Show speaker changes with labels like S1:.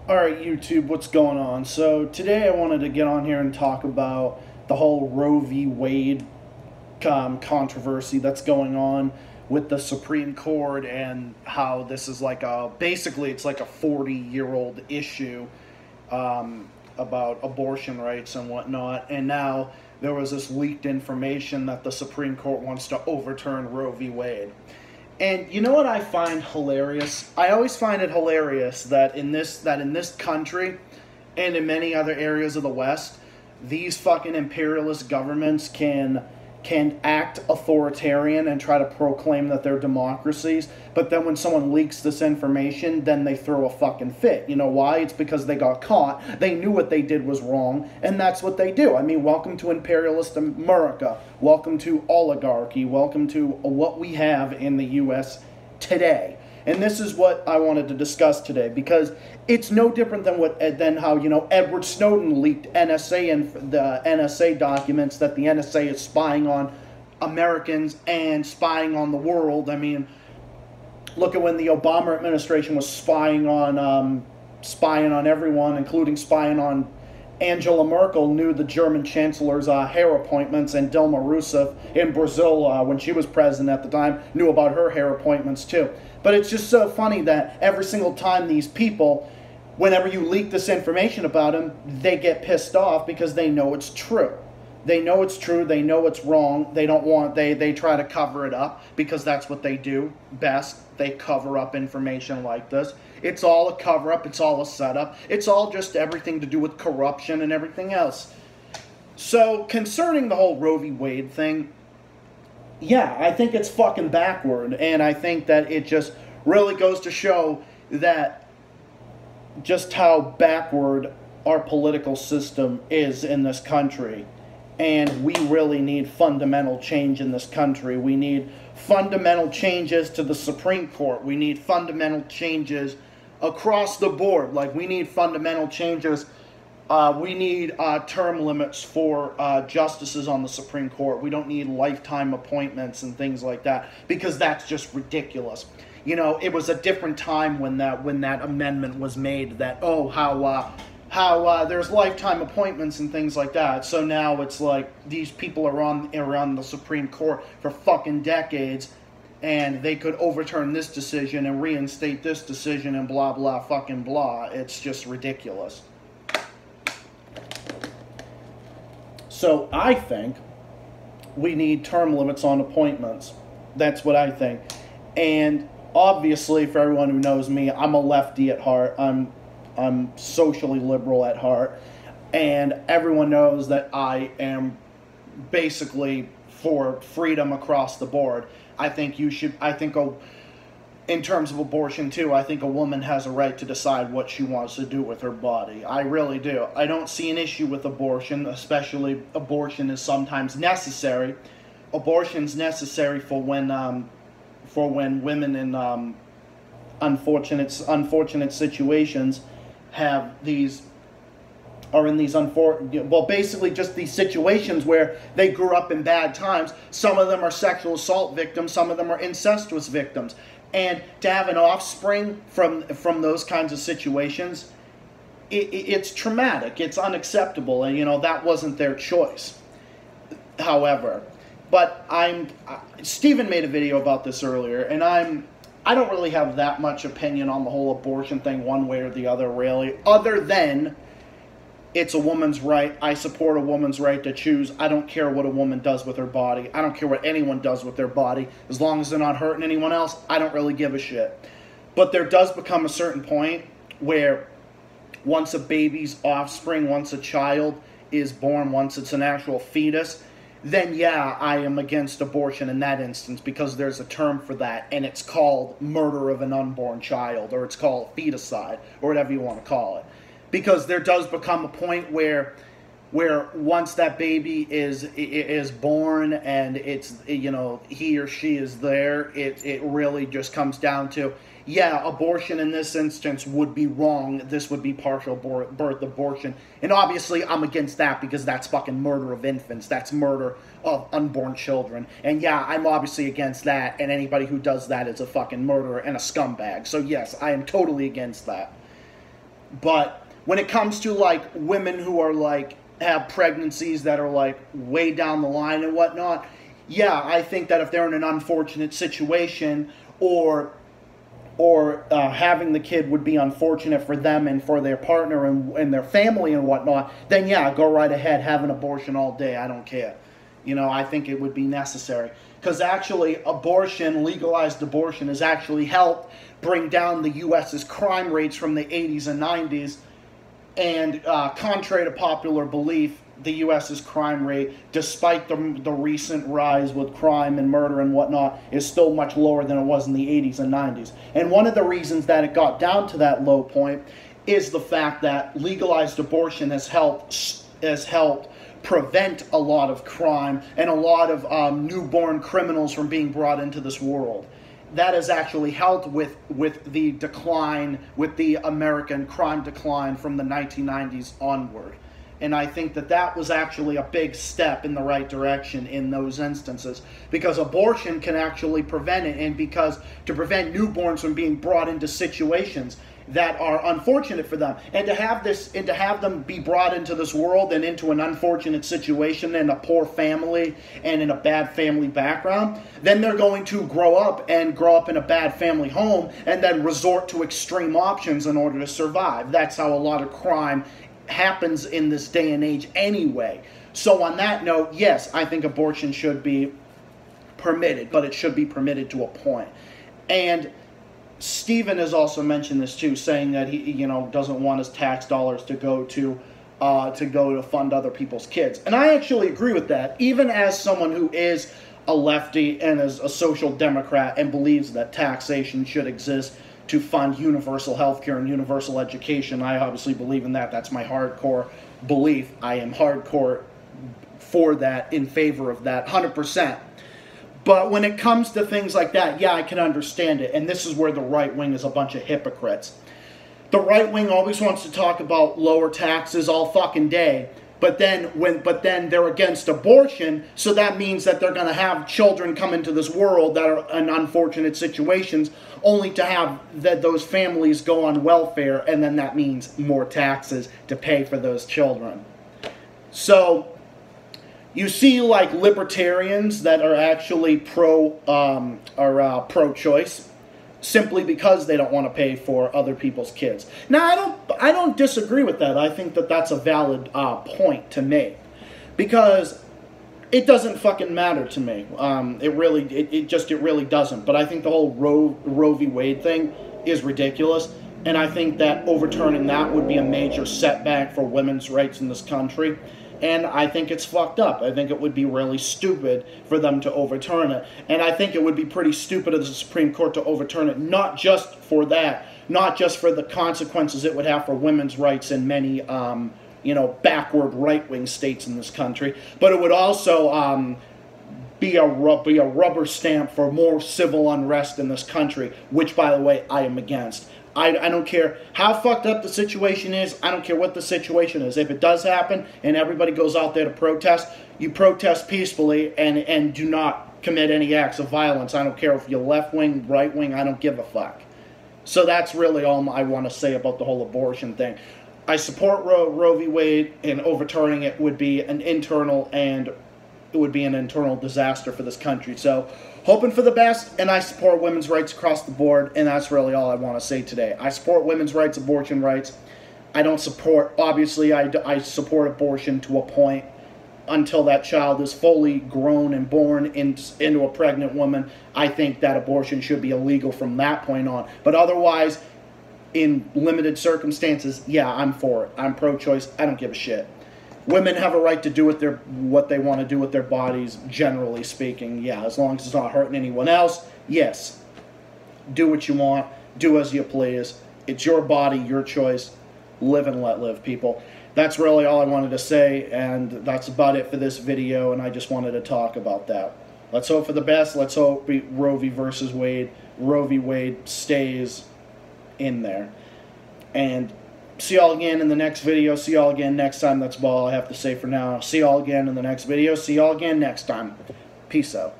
S1: Alright, YouTube, what's going on? So, today I wanted to get on here and talk about the whole Roe v. Wade controversy that's going on with the Supreme Court and how this is like basically, it's like a 40-year-old issue about abortion rights and whatnot. And now there was this leaked information that the Supreme Court wants to overturn Roe v. Wade. And you know what I find hilarious? I always find it hilarious that in this country and in many other areas of the West, these fucking imperialist governments can act authoritarian and try to proclaim that they're democracies, but then when someone leaks this information, then they throw a fucking fit. You know why? It's because they got caught. They knew what they did was wrong, and that's what they do. I mean, welcome to imperialist America. Welcome to oligarchy. Welcome to what we have in the U.S. today. And this is what I wanted to discuss today, because it's no different than how Edward Snowden leaked the NSA documents that the NSA is spying on Americans and spying on the world. I mean, look at when the Obama administration was spying on everyone, including spying on Angela Merkel, knew the German chancellor's hair appointments, and Dilma Rousseff in Brazil, when she was president at the time, knew about her hair appointments too. But it's just so funny that every single time these people, whenever you leak this information about them, they get pissed off because they know it's true. They know it's true. They know it's wrong. They try to cover it up because that's what they do best. They cover up information like this. It's all a cover-up. It's all a setup. It's all just everything to do with corruption and everything else. So, concerning the whole Roe v. Wade thing, yeah, I think it's fucking backward. And I think that it just really goes to show that just how backward our political system is in this country. And we really need fundamental change in this country. We need fundamental changes to the Supreme Court. We need fundamental changes across the board. Like, we need fundamental changes. We need term limits for justices on the Supreme Court. We don't need lifetime appointments and things like that, because that's just ridiculous. You know, it was a different time when that amendment was made, that, how there's lifetime appointments and things like that. So now it's like these people are around the Supreme Court for fucking decades, and they could overturn this decision and reinstate this decision and blah, blah, fucking blah. It's just ridiculous. So I think we need term limits on appointments. That's what I think. And obviously, for everyone who knows me, I'm a lefty at heart. I'm socially liberal at heart, and everyone knows that I am basically for freedom across the board. I think in terms of abortion too, I think a woman has a right to decide what she wants to do with her body. I really do. I don't see an issue with abortion, especially abortion is sometimes necessary. Abortion's necessary for when women in unfortunate situations basically just these situations where they grew up in bad times. Some of them are sexual assault victims, some of them are incestuous victims. And to have an offspring from those kinds of situations, it's traumatic, it's unacceptable, and that wasn't their choice. However, but Stephen made a video about this earlier, and I don't really have that much opinion on the whole abortion thing one way or the other, really, other than it's a woman's right. I support a woman's right to choose. I don't care what a woman does with her body. I don't care what anyone does with their body. As long as they're not hurting anyone else, I don't really give a shit. But there does become a certain point where once a baby's offspring, once a child is born, once it's an actual fetus, then yeah, I am against abortion in that instance, because there's a term for that, and it's called murder of an unborn child, or it's called feticide, or whatever you want to call it. Because there does become a point where once that baby is born and it's, he or she is there, it really just comes down to, yeah, abortion in this instance would be wrong. This would be partial birth abortion. And obviously I'm against that, because that's fucking murder of infants. That's murder of unborn children. And yeah, I'm obviously against that, and anybody who does that is a fucking murderer and a scumbag. So yes, I am totally against that. But when it comes to like women who are like have pregnancies that are like way down the line and whatnot, yeah, I think that if they're in an unfortunate situation, or having the kid would be unfortunate for them and for their partner and their family and whatnot, then yeah, go right ahead, have an abortion all day. I don't care. You know, I think it would be necessary. Because actually, abortion, legalized abortion, has actually helped bring down the U.S.'s crime rates from the 80s and 90s. And contrary to popular belief, the U.S.'s crime rate, despite the recent rise with crime and murder and whatnot, is still much lower than it was in the 80s and 90s. And one of the reasons that it got down to that low point is the fact that legalized abortion has helped prevent a lot of crime and a lot of newborn criminals from being brought into this world. That has actually helped with the decline, with the American crime decline from the 1990s onward. And I think that that was actually a big step in the right direction in those instances, because abortion can actually prevent it, and because to prevent newborns from being brought into situations that are unfortunate for them, and to have them be brought into this world and into an unfortunate situation in a poor family and in a bad family background, then they're going to grow up in a bad family home and then resort to extreme options in order to survive. That's how a lot of crime happens in this day and age anyway. So on that note, yes, I think abortion should be permitted, but it should be permitted to a point. And Stephen has also mentioned this too, saying that he, you know, doesn't want his tax dollars to go to fund other people's kids. And I actually agree with that, even as someone who is a lefty and is a social democrat and believes that taxation should exist to fund universal health care and universal education. I obviously believe in that. That's my hardcore belief. I am hardcore for that, in favor of that, 100%. But when it comes to things like that, yeah, I can understand it. And this is where the right wing is a bunch of hypocrites. The right wing always wants to talk about lower taxes all fucking day. But then they're against abortion, so that means that they're going to have children come into this world that are in unfortunate situations, only to have those families go on welfare, and then that means more taxes to pay for those children. So you see, like, libertarians that are actually pro-choice, simply because they don't want to pay for other people's kids. Now, I don't disagree with that. I think that that's a valid point to make, because it doesn't fucking matter to me. It really doesn't. But I think the whole Roe v. Wade thing is ridiculous, and I think that overturning that would be a major setback for women's rights in this country. And I think it's fucked up. I think it would be really stupid for them to overturn it. And I think it would be pretty stupid of the Supreme Court to overturn it, not just for that, not just for the consequences it would have for women's rights in many, backward right-wing states in this country, but it would also be a rubber stamp for more civil unrest in this country, which, by the way, I am against. I don't care how fucked up the situation is. I don't care what the situation is. If it does happen and everybody goes out there to protest, you protest peacefully and do not commit any acts of violence. I don't care if you're left-wing, right-wing. I don't give a fuck. So that's really all I want to say about the whole abortion thing. I support Roe v. Wade, and overturning it would be an internal disaster for this country. So, hoping for the best, and I support women's rights across the board, and that's really all I want to say today. I support women's rights, abortion rights. I don't support, obviously, I support abortion to a point until that child is fully grown and born into a pregnant woman. I think that abortion should be illegal from that point on. But otherwise, in limited circumstances, yeah, I'm for it. I'm pro-choice. I don't give a shit. Women have a right to do what they want to do with their bodies, generally speaking. Yeah, as long as it's not hurting anyone else, yes. Do what you want. Do as you please. It's your body, your choice. Live and let live, people. That's really all I wanted to say, and that's about it for this video, and I just wanted to talk about that. Let's hope for the best. Let's hope Roe v. Wade. Roe v. Wade stays in there. And see y'all again in the next video. See y'all again next time. That's all I have to say for now. See y'all again in the next video. See y'all again next time. Peace out.